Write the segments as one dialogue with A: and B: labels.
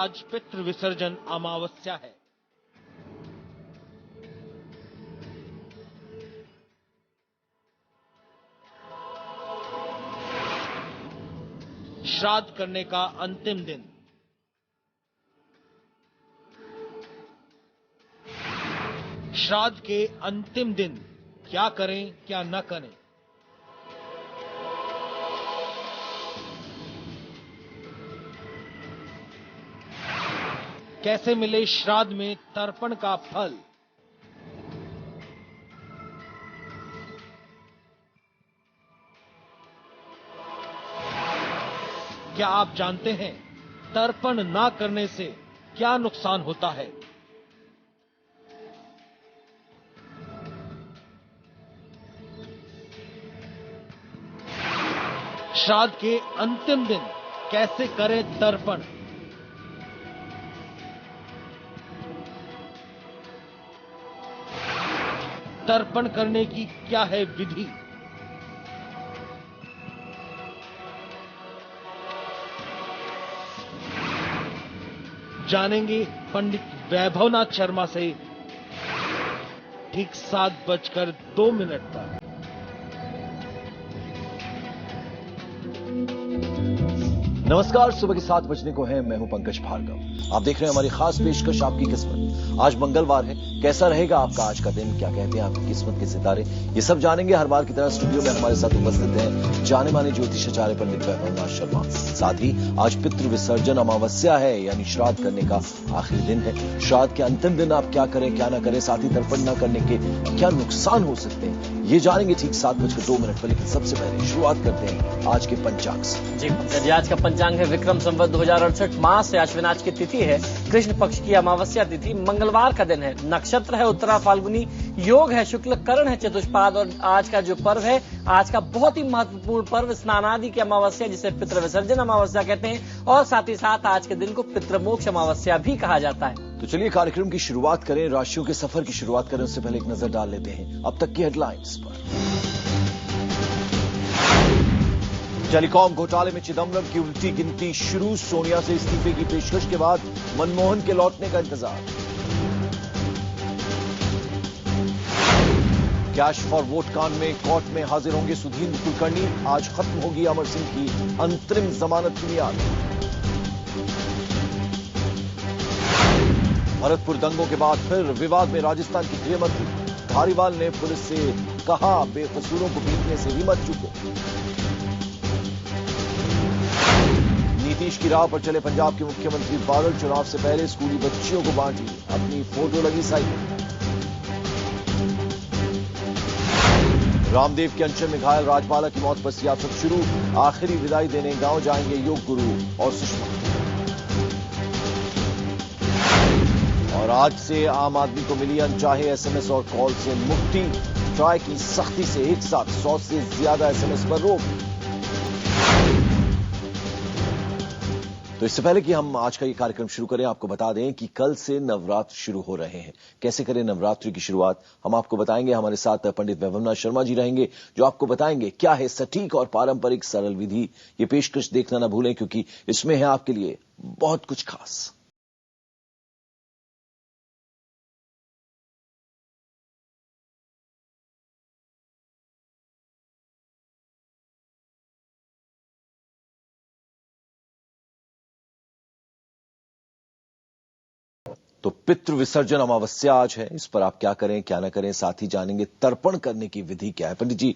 A: आज पितृ विसर्जन अमावस्या है। श्राद्ध करने का अंतिम दिन। श्राद्ध के अंतिम दिन क्या करें क्या न करें। कैसे मिले श्राद्ध में तर्पण का फल। क्या आप जानते हैं तर्पण ना करने से क्या नुकसान होता है। श्राद्ध के अंतिम दिन कैसे करें तर्पण। तर्पण करने की क्या है विधि। जानेंगे पंडित वैभवनाथ शर्मा से ठीक 7:02 पर।
B: नमस्कार, सुबह के 7 बजने को है। मैं हूं पंकज भार्गव। आप देख रहे हैं हमारी खास पेशकश आपकी किस्मत। आज मंगलवार है। कैसा रहेगा आपका आज का दिन, क्या कहते हैं आपकी किस्मत के सितारे, ये सब जानेंगे। हर बार की तरह स्टूडियो में हमारे साथ उपस्थित हैं जाने माने ज्योतिषाचार्य पंडित वैभवनाथ शर्मा। साथ ही आज पितृ विसर्जन अमावस्या है, यानी श्राद्ध करने का आखिरी दिन है। श्राद्ध के अंतिम दिन आप क्या करें क्या ना करें, साथ ही तर्पण न करने के क्या नुकसान हो सकते हैं, ये जानेंगे ठीक 7:02 पर। लेकिन सबसे पहले शुरुआत करते हैं आज के पंचांग से।
C: जी, आज का पंचांग है विक्रम संवत 2068 मास है। अश्विनाज की तिथि है, कृष्ण पक्ष की अमावस्या तिथि, मंगलवार का दिन है। नक्षत्र है उत्तरा फाल्गुनी, योग है शुक्ल, करण है चतुष्पाद। और आज का जो पर्व है, आज का बहुत ही महत्वपूर्ण पर्व स्नानादि की अमावस्या, जिसे पितृ विसर्जन अमावस्या कहते हैं। और साथ ही साथ आज के दिन को पितृमोक्ष अमावस्या भी कहा जाता है।
B: तो चलिए कार्यक्रम की शुरुआत करें, राशियों के सफर की शुरुआत करें। उससे पहले एक नजर डाल लेते हैं अब तक की हेडलाइंस पर। टेलीकॉम घोटाले में चिदंबरम की उल्टी गिनती शुरू। सोनिया से इस्तीफे की पेशकश के बाद मनमोहन के लौटने का इंतजार। कैश फॉर वोट कांड में कोर्ट में हाजिर होंगे सुधींद्र कुलकर्णी। आज खत्म होगी अमर सिंह की अंतरिम जमानत की मियाद। भरतपुर दंगों के बाद फिर विवाद में राजस्थान की गृहमंत्री। धारीवाल ने पुलिस से कहा, बेकसूरों को पीटने से ही मत चूको। नीतीश की राह पर चले पंजाब के मुख्यमंत्री बादल चुनाव से पहले स्कूली बच्चियों को बांटी अपनी फोटो लगी साइकिल। रामदेव के अनशन में घायल राजपाला की मौत पर सियासत शुरू। आखिरी विदाई देने गांव जाएंगे योग गुरु और सुषमा। और आज से आम आदमी को मिली अनचाहे एसएमएस और कॉल से मुक्ति। ट्राई की सख्ती से एक साथ 100 से ज्यादा एसएमएस पर रोक। तो इससे पहले कि हम आज का ये कार्यक्रम शुरू करें, आपको बता दें कि कल से नवरात्र शुरू हो रहे हैं। कैसे करें नवरात्रि की शुरुआत, हम आपको बताएंगे। हमारे साथ पंडित वैभवनाथ शर्मा जी रहेंगे, जो आपको बताएंगे क्या है सटीक और पारंपरिक सरल विधि। ये पेशकश देखना ना भूलें, क्योंकि इसमें है आपके लिए बहुत कुछ खास। तो पितृ विसर्जन अमावस्या आज है, इस पर आप क्या करें क्या ना करें, साथ ही जानेंगे तर्पण करने की विधि क्या है। पंडित जी,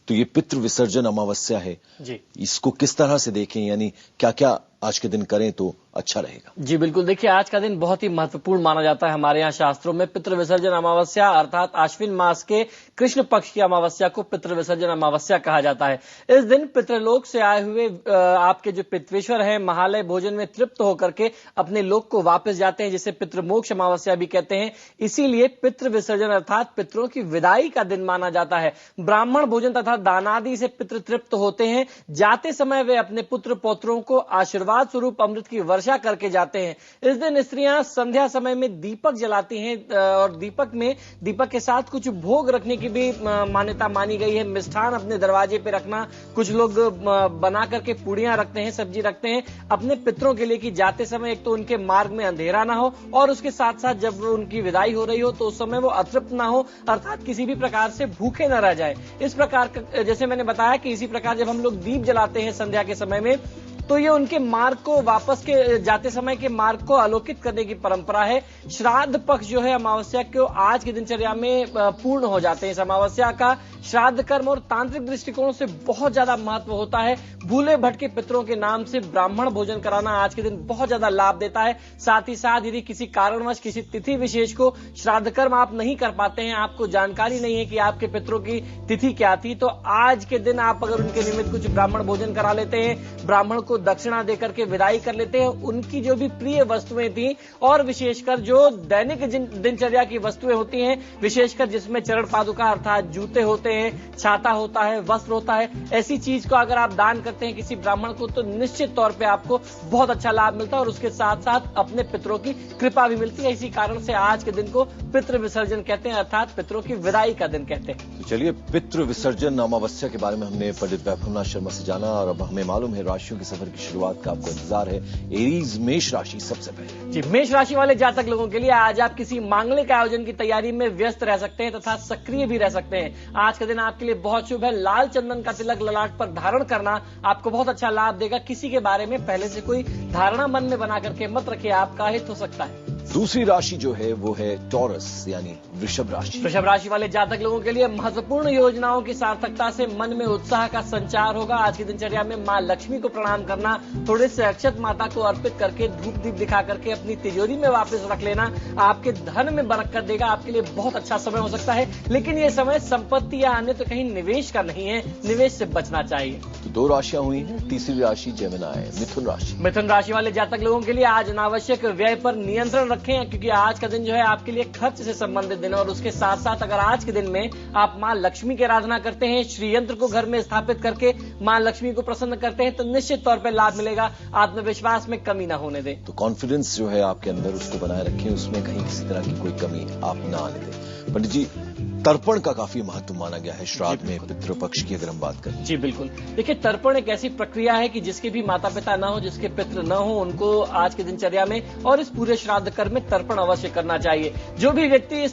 B: तो ये पितृ विसर्जन अमावस्या है
C: जी,
B: इसको किस तरह से देखें, यानी क्या क्या आज के दिन करें तो अच्छा रहेगा।
C: जी बिल्कुल, देखिए आज का दिन बहुत ही महत्वपूर्ण माना जाता है हमारे यहाँ शास्त्रों में। पितृ विसर्जन अमावस्या अर्थात आश्विन मास के कृष्ण पक्ष की अमावस्या को पितृ विसर्जन अमावस्या कहा जाता है। इस दिन पितृलोक से आए हुए आपके जो पितृेश्वर हैं, महालय भोजन में तृप्त होकर के अपने लोक को वापस जाते हैं, जिसे पितृमोक्ष अमावस्या भी कहते हैं। इसीलिए पितृ विसर्जन अर्थात पितरों की विदाई का दिन माना जाता है। ब्राह्मण भोजन तथा तथा दानादि से पितृ तृप्त होते हैं। जाते समय वे अपने पुत्र पौत्रों को आशीर्वाद स्वरूप अमृत की वर्षा करके जाते हैं। इस दिन स्त्रियां संध्या समय में दीपक जलाती हैं और दीपक के साथ कुछ भोग रखने की भी मान्यता मानी गई है। मिष्ठान अपने दरवाजे पे रखना, कुछ लोग बना करके पूड़ियां रखते हैं, सब्जी रखते हैं अपने पितरों के लिए कि जाते समय एक तो उनके मार्ग में अंधेरा ना हो और उसके साथ साथ जब उनकी विदाई हो रही हो तो उस समय वो अतृप्त ना हो, अर्थात किसी भी प्रकार से भूखे न रह जाए। इस प्रकार जैसे मैंने बताया कि इसी प्रकार जब हम लोग दीप जलाते हैं संध्या के समय में तो ये उनके मार्ग को वापस के जाते समय के मार्ग को आलोकित करने की परंपरा है। श्राद्ध पक्ष जो है अमावस्या को आज की दिनचर्या में पूर्ण हो जाते हैं। इस अमावस्या का श्राद्ध कर्म और तांत्रिक दृष्टिकोण से बहुत ज्यादा महत्व होता है। भूले भटके पितरों के नाम से ब्राह्मण भोजन कराना आज के दिन बहुत ज्यादा लाभ देता है। साथ ही साथ यदि किसी कारणवश किसी तिथि विशेष को श्राद्ध कर्म आप नहीं कर पाते हैं, आपको जानकारी नहीं है कि आपके पितरों की तिथि क्या थी, तो आज के दिन आप अगर उनके निमित्त कुछ ब्राह्मण भोजन करा लेते हैं, ब्राह्मण को दक्षिणा देकर के विदाई कर लेते हैं, उनकी जो भी प्रिय वस्तुएं थी और विशेषकर जो दैनिक दिनचर्या की वस्तुएं होती हैं, विशेषकर जिसमें चरण पादुका अर्थात जूते होते हैं, छाता होता है, वस्त्र होता है, ऐसी चीज को अगर आप दान करते हैं किसी ब्राह्मण को तो निश्चित तौर पे आपको बहुत अच्छा लाभ मिलता है और उसके साथ साथ अपने पितरों की कृपा भी मिलती है। इसी कारण से आज के दिन को पितृ विसर्जन कहते हैं, अर्थात पितरों की विदाई का दिन कहते हैं।
B: तो चलिए, पितृ विसर्जन अमावस्या के बारे में हमने पंडित वैभवनाथ शर्मा से जाना और अब हमें मालूम है राशियों के सफर की शुरुआत का आपको इंतजार है। एरीज मेष राशि सबसे पहले।
C: जी, मेष राशि वाले जातक लोगों के लिए आज आप किसी मांगलिक आयोजन की तैयारी में व्यस्त रह सकते हैं तथा सक्रिय भी रह सकते हैं। आज का दिन आपके लिए बहुत शुभ है। लाल चंदन का तिलक ललाट पर धारण करना आपको बहुत अच्छा लाभ देगा। किसी के बारे में पहले से कोई धारणा मन में बना करके मत रखिए, आपका हित हो सकता है।
B: दूसरी राशि जो है वो है टॉरस यानी वृषभ राशि।
C: वृषभ राशि वाले जातक लोगों के लिए महत्वपूर्ण योजनाओं की सार्थकता से मन में उत्साह का संचार होगा। आज की दिनचर्या में मां लक्ष्मी को प्रणाम करना, थोड़े से अक्षत माता को अर्पित करके धूप दीप दिखा करके अपनी तिजोरी में वापस रख लेना आपके धन में बरकत देगा। आपके लिए बहुत अच्छा समय हो सकता है, लेकिन ये समय संपत्ति या अन्य तो कहीं निवेश का नहीं है, निवेश से बचना चाहिए।
B: तो दो राशियां हुई हैं। तीसरी राशि जेमिनी मिथुन राशि।
C: मिथुन राशि वाले जातक लोगों के लिए आज अनावश्यक व्यय पर नियंत्रण रखें, क्योंकि आज का दिन जो है आपके लिए खर्च से संबंधित दिन है। और उसके साथ साथ अगर आज के दिन में आप मां लक्ष्मी की आराधना करते हैं, श्री यंत्र को घर में स्थापित करके मां लक्ष्मी को प्रसन्न करते हैं तो निश्चित तौर पर लाभ मिलेगा। आत्मविश्वास में कमी ना होने दें।
B: तो कॉन्फिडेंस जो है आपके अंदर उसको बनाए रखें, उसमें कहीं किसी तरह की कोई कमी आप ना आने दें। पंडित जी, तर्पण का काफी महत्व माना गया है श्राद्ध में, पितृपक्ष की अगर हम बात करें।
C: जी बिल्कुल, देखिए तर्पण एक ऐसी प्रक्रिया है कि जिसके भी माता पिता ना हो, जिसके पितृ न हो, उनको आज की दिनचर्या में और इस पूरे श्राद्ध कर्म में तर्पण अवश्य करना चाहिए। जो भी व्यक्ति इस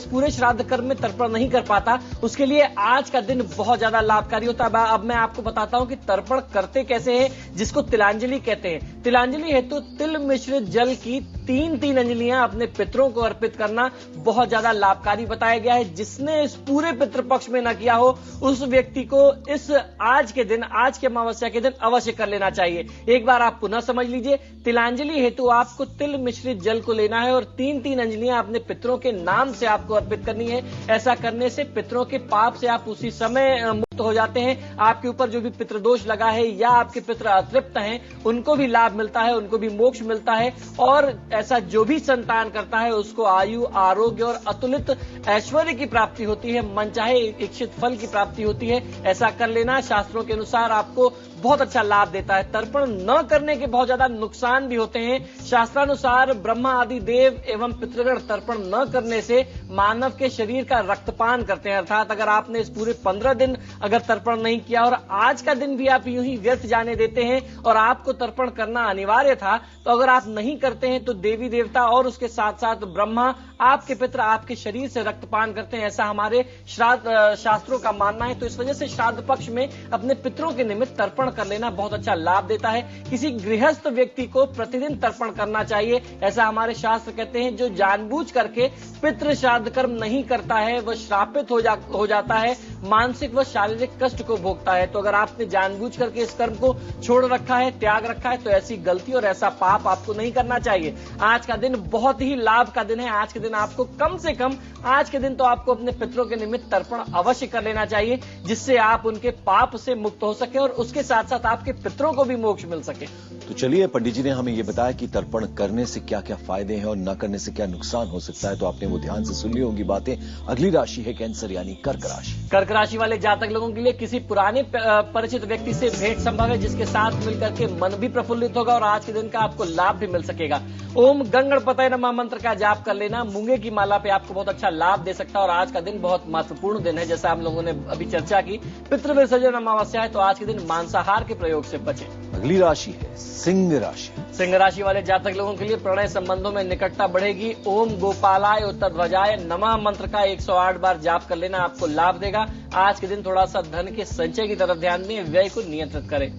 C: पूरे श्राद्ध कर्म में तर्पण नहीं कर पाता, उसके लिए आज का दिन बहुत ज्यादा लाभकारी होता है। अब मैं आपको बताता हूं कि तर्पण करते कैसे हैं, जिसको तिलांजलि कहते हैं। तिलांजलि हेतु तिल मिश्रित जल की 3-3 अंजलियां अपने पितरों को अर्पित करना बहुत ज्यादा लाभकारी बताया गया है। जिसने इस पूरे पितृपक्ष में न किया हो, उस व्यक्ति को इस आज के अमावस्या के दिन अवश्य कर लेना चाहिए। एक बार आप पुनः समझ लीजिए, तिलांजलि हेतु आपको तिल मिश्रित जल को लेना है और 3-3 अंजलियां अपने पितरों के नाम से आपको अर्पित करनी है। ऐसा करने से पितरों के पाप से आप उसी समय मुक्त हो जाते हैं। आपके ऊपर जो भी पितृदोष लगा है या आपके पितर अतृप्त हैं, उनको भी लाभ मिलता है, उनको भी मोक्ष मिलता है। और ऐसा जो भी संतान करता है उसको आयु, आरोग्य और अतुलित ऐश्वर्य की प्राप्ति होती है, मनचाहे इच्छित फल की प्राप्ति होती है। ऐसा कर लेना शास्त्रों के अनुसार आपको बहुत अच्छा लाभ देता है। तर्पण न करने के बहुत ज्यादा नुकसान भी होते हैं। शास्त्रानुसार ब्रह्मा आदि देव एवं पितृगण तर्पण न करने से मानव के शरीर का रक्तपान करते हैं। अर्थात अगर आपने इस पूरे 15 दिन अगर तर्पण नहीं किया और आज का दिन भी आप यूं ही व्यर्थ जाने देते हैं और आपको तर्पण करना अनिवार्य था, तो अगर आप नहीं करते हैं तो देवी देवता और उसके साथ साथ ब्रह्मा, आपके पितर आपके शरीर से रक्तपान करते हैं। ऐसा हमारे शास्त्रों का मानना है। तो इस वजह से श्राद्ध पक्ष में अपने पितरों के निमित्त तर्पण कर लेना बहुत अच्छा लाभ देता है। किसी गृहस्थ व्यक्ति को प्रतिदिन तर्पण करना चाहिए, ऐसा हमारे शास्त्र कहते हैं। जो जानबूझ करके पितृ श्राद्ध कर्म नहीं करता है वह श्रापित हो जाता है, मानसिक व शारीरिक कष्ट को भोगता है। तो अगर आपने जानबूझ करके इस कर्म को छोड़ रखा है, त्याग रखा है, तो ऐसी गलती और ऐसा पाप आपको नहीं करना चाहिए। आज का दिन बहुत ही लाभ का दिन है। आज के दिन आपको कम से कम आज के दिन तो आपको अपने पितरों के निमित्त तर्पण अवश्य कर लेना चाहिए, जिससे आप उनके पाप से मुक्त हो सके और उसके साथ साथ आपके पितरों को भी मोक्ष मिल सके।
B: तो चलिए, पंडित जी ने हमें ये बताया कि तर्पण करने से क्या क्या फायदे हैं और न करने से क्या नुकसान हो सकता है। तो आपने वो ध्यान से सुन ली होंगी बातें। अगली राशि है कैंसर यानी कर्क राशि।
C: कर्क राशि वाले जातक लोगों के लिए किसी पुराने परिचित व्यक्ति से भेंट संभव है, जिसके साथ मिलकर के मन भी प्रफुल्लित होगा और आज के दिन का आपको लाभ भी मिल सकेगा। ओम गंगणपतये नमः मंत्र का जाप कर लेना मूंगे की माला पे आपको बहुत अच्छा लाभ दे सकता है। और आज का दिन बहुत महत्वपूर्ण दिन है, जैसा हम लोगों ने अभी चर्चा की। पितृ विसर्जन अमावस्या है, तो आज के दिन मांसाहार के प्रयोग से बचें।
B: अगली राशि है सिंह राशि।
C: सिंह राशि वाले जातक लोगों के लिए प्रणय संबंधों में निकटता बढ़ेगी। ओम गोपालाय उत्तरध्वजाय नमः मंत्र का 108 बार जाप कर लेना आपको लाभ देगा। आज के दिन थोड़ा सा धन के संचय की तरफ ध्यान दें, व्यय को नियंत्रित करें।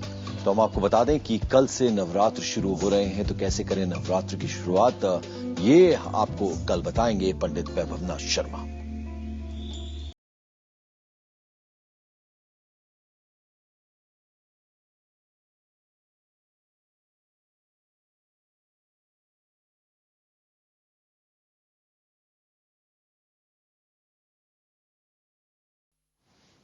B: तो हम आपको बता दें कि कल से नवरात्र शुरू हो रहे हैं, तो कैसे करें नवरात्र की शुरुआत, ये आपको कल बताएंगे पंडित वैभवनाथ शर्मा।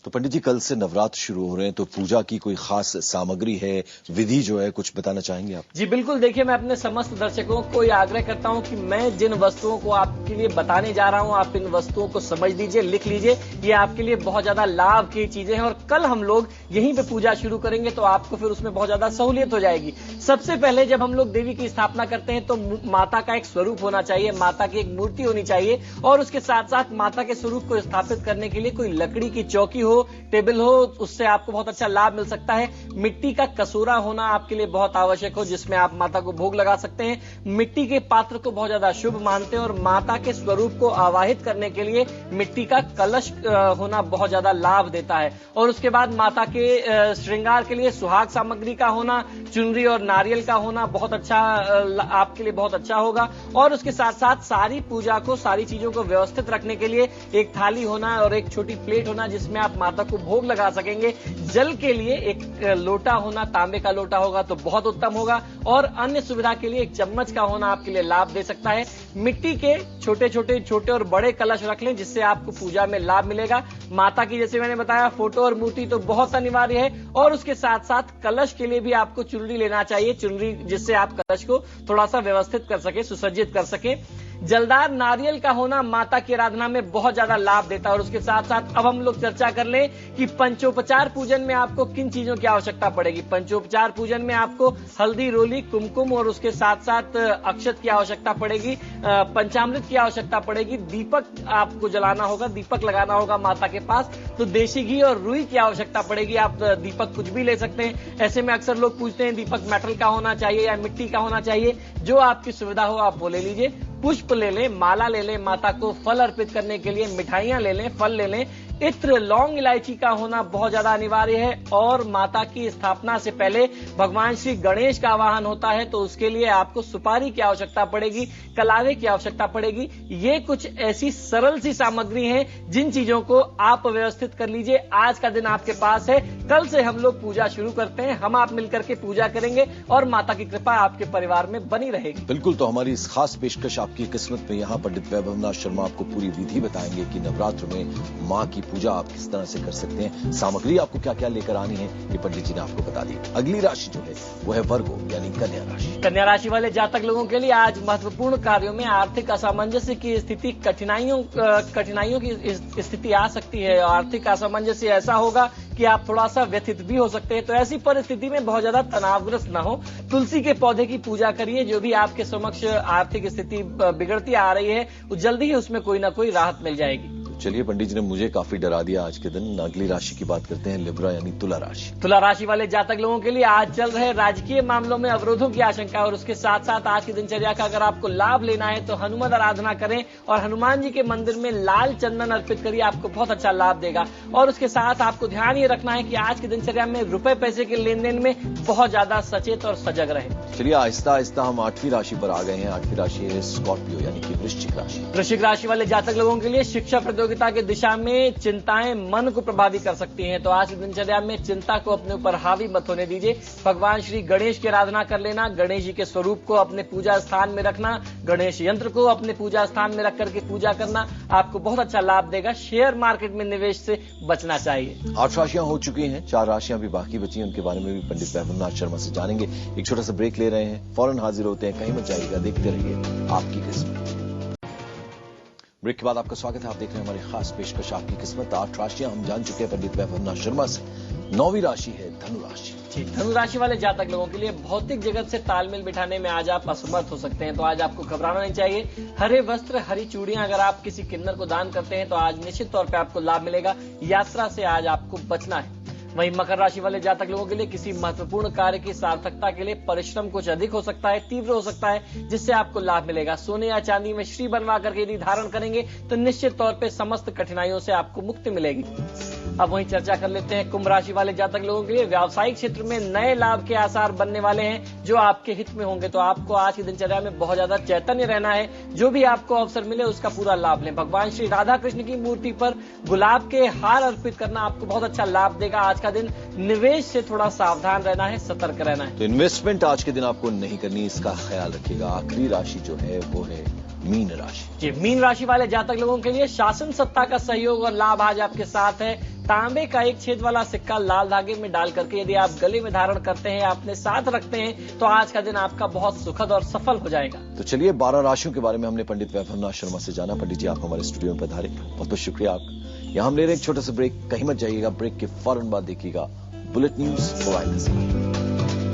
B: तो पंडित जी, कल से नवरात्र शुरू हो रहे हैं, तो पूजा की कोई खास सामग्री है, विधि जो है, कुछ बताना चाहेंगे आप?
C: जी बिल्कुल। देखिए, मैं अपने समस्त दर्शकों को ये आग्रह करता हूं कि मैं जिन वस्तुओं को आपके लिए बताने जा रहा हूं, आप इन वस्तुओं को समझ लीजिए, लिख लीजिए। ये आपके लिए बहुत ज्यादा लाभ की चीजें हैं और कल हम लोग यहीं पे पूजा शुरू करेंगे, तो आपको फिर उसमें बहुत ज्यादा सहूलियत हो जाएगी। सबसे पहले जब हम लोग देवी की स्थापना करते हैं, तो माता का एक स्वरूप होना चाहिए, माता की एक मूर्ति होनी चाहिए। और उसके साथ साथ माता के स्वरूप को स्थापित करने के लिए कोई लकड़ी की चौकी हो, टेबल हो, उससे आपको बहुत अच्छा लाभ मिल सकता है। मिट्टी का कसूरा होना आपके लिए बहुत आवश्यक हो, जिसमें आप माता को भोग लगा सकते हैं। मिट्टी के पात्र को बहुत ज्यादा शुभ मानते हैं और माता के स्वरूप को आवाहित करने के लिए मिट्टी का कलश होना बहुत ज्यादा लाभ देता है। और उसके बाद माता के श्रृंगार के लिए सुहाग सामग्री का होना, चुनरी और नारियल का होना बहुत अच्छा, आपके लिए बहुत अच्छा होगा। और उसके साथ साथ सारी पूजा को, सारी चीजों को व्यवस्थित रखने के लिए एक थाली होना और एक छोटी प्लेट होना, जिसमें आप माता को भोग लगा सकेंगे। जल के लिए एक लोटा होना, तांबे का लोटा होगा तो बहुत उत्तम होगा। और अन्य सुविधा के लिए एक चम्मच का होना आपके लिए लाभ दे सकता है। मिट्टी के छोटे और बड़े कलश रख लें, जिससे आपको पूजा में लाभ मिलेगा। माता की, जैसे मैंने बताया, फोटो और मूर्ति तो बहुत अनिवार्य है। और उसके साथ साथ कलश के लिए भी आपको चुनरी लेना चाहिए, चुनरी जिससे आप कलश को थोड़ा सा व्यवस्थित कर सके, सुसज्जित कर सके। जलदार नारियल का होना माता की आराधना में बहुत ज्यादा लाभ देता है। और उसके साथ साथ अब हम लोग चर्चा कर लें कि पंचोपचार पूजन में आपको किन चीजों की आवश्यकता पड़ेगी। पंचोपचार पूजन में आपको हल्दी, रोली, कुमकुम और उसके साथ साथ अक्षत की आवश्यकता पड़ेगी, पंचामृत की आवश्यकता पड़ेगी, दीपक आपको जलाना होगा, दीपक लगाना होगा माता के पास। तो देशी घी और रुई की आवश्यकता पड़ेगी। आप दीपक कुछ भी ले सकते हैं। ऐसे में अक्सर लोग पूछते हैं दीपक मेटल का होना चाहिए या मिट्टी का होना चाहिए, जो आपकी सुविधा हो आप वो ले लीजिए। पुष्प ले लें, माला ले लें, माता को फल अर्पित करने के लिए मिठाइयां ले लें, फल ले लें। इत्र, लौंग, इलायची का होना बहुत ज्यादा अनिवार्य है। और माता की स्थापना से पहले भगवान श्री गणेश का आवाहन होता है, तो उसके लिए आपको सुपारी की आवश्यकता पड़ेगी, कलावे की आवश्यकता पड़ेगी। ये कुछ ऐसी सरल सी सामग्री हैं जिन चीजों को आप व्यवस्थित कर लीजिए। आज का दिन आपके पास है, कल से हम लोग पूजा शुरू करते हैं। हम आप मिलकर के पूजा करेंगे और माता की कृपा आपके परिवार में बनी रहेगी।
B: बिल्कुल। तो हमारी इस खास पेशकश आपकी किस्मत में, यहाँ पंडित वैभवनाथ शर्मा आपको पूरी विधि बताएंगे कि नवरात्र में माँ की पूजा आप किस तरह से कर सकते हैं, सामग्री आपको क्या क्या लेकर आनी है, ये पंडित जी ने आपको बता दी। अगली राशि जो है वो है वर्गो यानी कन्या राशि।
C: कन्या राशि वाले जातक लोगों के लिए आज महत्वपूर्ण कार्यों में आर्थिक असामंजस्य की स्थिति, कठिनाइयों की स्थिति आ सकती है। आर्थिक असामंजस्य ऐसा होगा कि आप थोड़ा सा व्यथित भी हो सकते हैं। तो ऐसी परिस्थिति में बहुत ज्यादा तनावग्रस्त न हो। तुलसी के पौधे की पूजा करिए। जो भी आपके समक्ष आर्थिक स्थिति बिगड़ती आ रही है, जल्दी ही उसमें कोई ना कोई राहत मिल जाएगी।
B: चलिए, पंडित जी ने मुझे काफी डरा दिया आज के दिन। अगली राशि की बात करते हैं, लिब्रा यानी तुला राशि।
C: तुला राशि वाले जातक लोगों के लिए आज चल रहे राजकीय मामलों में अवरोधों की आशंका। और उसके साथ साथ आज की दिनचर्या का अगर आपको लाभ लेना है तो हनुमान आराधना करें और हनुमान जी के मंदिर में लाल चंदन अर्पित करिए, आपको बहुत अच्छा लाभ देगा। और उसके साथ आपको ध्यान ये रखना है कि आज की दिनचर्या में रुपए पैसे के लेन देन में बहुत ज्यादा सचेत और सजग रहे।
B: चलिए, आहिस्ता आहिस्ता हम 8वीं राशि पर आ गए हैं। 8वीं राशि है स्कॉर्पियो यानी कि वृश्चिक राशि।
C: वृश्चिक राशि वाले जातक लोगों के लिए शिक्षा प्रतियोगिता की दिशा में चिंताएं मन को प्रभावित कर सकती हैं, तो आज की दिनचर्या में चिंता को अपने ऊपर हावी मत होने दीजिए। भगवान श्री गणेश की आराधना कर लेना, गणेश जी के स्वरूप को अपने पूजा स्थान में रखना, गणेश यंत्र को अपने पूजा स्थान में रख करके पूजा करना आपको बहुत अच्छा लाभ देगा। शेयर मार्केट में निवेश से बचना चाहिए।
B: 8 राशियां हो चुकी हैं, 4 राशियां भी बाकी बची हैं, उनके बारे में भी पंडित वैभवनाथ शर्मा से जानेंगे। एक छोटा सा ब्रेक ले रहे हैं, फौरन हाजिर होते हैं, कहीं मत जाइएगा, देखते रहिए आपकी किस्मत। ब्रेक के बाद आपका स्वागत है। आप देख रहे हैं हमारी खास पेशकश आपकी किस्मत। 8 राशियां हम जान चुके हैं पंडित वैभवनाथ शर्मा से। 9वीं राशि है धनु राशि।
C: जी, धनु राशि वाले जातक लोगों के लिए भौतिक जगत से तालमेल बिठाने में आज आप असमर्थ हो सकते हैं, तो आज आपको घबराना नहीं चाहिए। हरे वस्त्र, हरी चूड़ियां अगर आप किसी किन्नर को दान करते हैं तो आज निश्चित तौर पर आपको लाभ मिलेगा। यात्रा से आज आपको बचना है। वहीं मकर राशि वाले जातक लोगों के लिए किसी महत्वपूर्ण कार्य की सार्थकता के लिए परिश्रम कुछ अधिक हो सकता है, तीव्र हो सकता है, जिससे आपको लाभ मिलेगा। सोने या चांदी में श्री बनवा करके यदि धारण करेंगे तो निश्चित तौर पे समस्त कठिनाइयों से आपको मुक्ति मिलेगी। अब वहीं चर्चा कर लेते हैं कुंभ राशि वाले जातक लोगों के लिए। व्यावसायिक क्षेत्र में नए लाभ के आसार बनने वाले हैं जो आपके हित में होंगे, तो आपको आज की दिनचर्या में बहुत ज्यादा चैतन्य रहना है। जो भी आपको अवसर मिले उसका पूरा लाभ लें। भगवान श्री राधा कृष्ण की मूर्ति पर गुलाब के हार अर्पित करना आपको बहुत अच्छा लाभ देगा। आज का दिन निवेश से थोड़ा सावधान रहना है, सतर्क रहना है।
B: तो इन्वेस्टमेंट आज के दिन आपको नहीं करनी, इसका ख्याल रखिएगा। आखिरी राशि जो है वो है मीन राशि।
C: जी, मीन राशि वाले जातक लोगों के लिए शासन सत्ता का सहयोग और लाभ आज आपके साथ है। तांबे का एक छेद वाला सिक्का लाल धागे में डाल करके यदि आप गले में धारण करते हैं, अपने साथ रखते हैं, तो आज का दिन आपका बहुत सुखद और सफल हो जाएगा।
B: तो चलिए 12 राशियों के बारे में हमने पंडित वैभवनाथ शर्मा से जाना। पंडित जी, आप हमारे स्टूडियो में पधारे, बहुत बहुत शुक्रिया आपका। यहाँ हम ले रहे हैं एक छोटा सा ब्रेक, कहीं मत जाइएगा। ब्रेक के फौरन बाद देखिएगा बुलेट न्यूज मोबाइल।